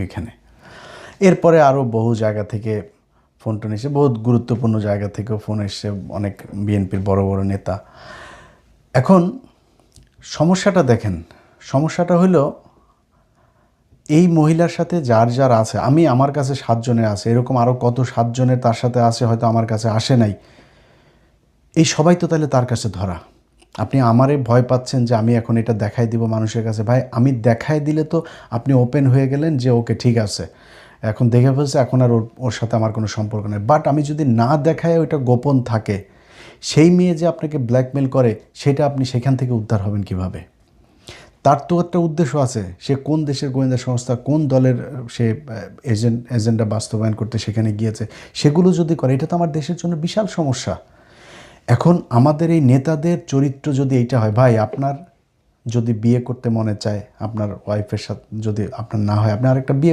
এখানে। এরপরে আরও বহু জায়গা থেকে ফোন টোন এসে, বহুত গুরুত্বপূর্ণ জায়গা থেকেও ফোন এসছে, অনেক বিএনপির বড় বড় নেতা। এখন সমস্যাটা দেখেন, সমস্যাটা হলো এই মহিলার সাথে যার যার আছে, আমার কাছে 7 জনের আছে, এরকম আরও কত 7 জনের তার সাথে আছে, হয়তো আমার কাছে আসে নাই। এই সবাই তো তাহলে তার কাছে ধরা। আপনি আমারে ভয় পাচ্ছেন যে আমি এখন এটা দেখাই দিব মানুষের কাছে। ভাই, আমি দেখাই দিলে তো আপনি ওপেন হয়ে গেলেন যে ওকে ঠিক আছে, এখন দেখে ফেলছে, এখন আর ওর সাথে আমার কোনো সম্পর্ক নেই। বাট আমি যদি না দেখায় ওইটা গোপন থাকে, সেই মেয়ে যে আপনাকে ব্ল্যাকমেল করে, সেটা আপনি সেখান থেকে উদ্ধার হবেন কিভাবে? তার তো একটা উদ্দেশ্য আছে, সে কোন দেশের গোয়েন্দা সংস্থা, কোন দলের সে এজেন্ডা বাস্তবায়ন করতে সেখানে গিয়েছে, সেগুলো যদি করে, এটা তো আমার দেশের জন্য বিশাল সমস্যা। এখন আমাদের এই নেতাদের চরিত্র যদি এইটা হয়, ভাই আপনার যদি বিয়ে করতে মনে চায়, আপনার ওয়াইফের সাথে যদি আপনার না হয়, আপনি আরেকটা বিয়ে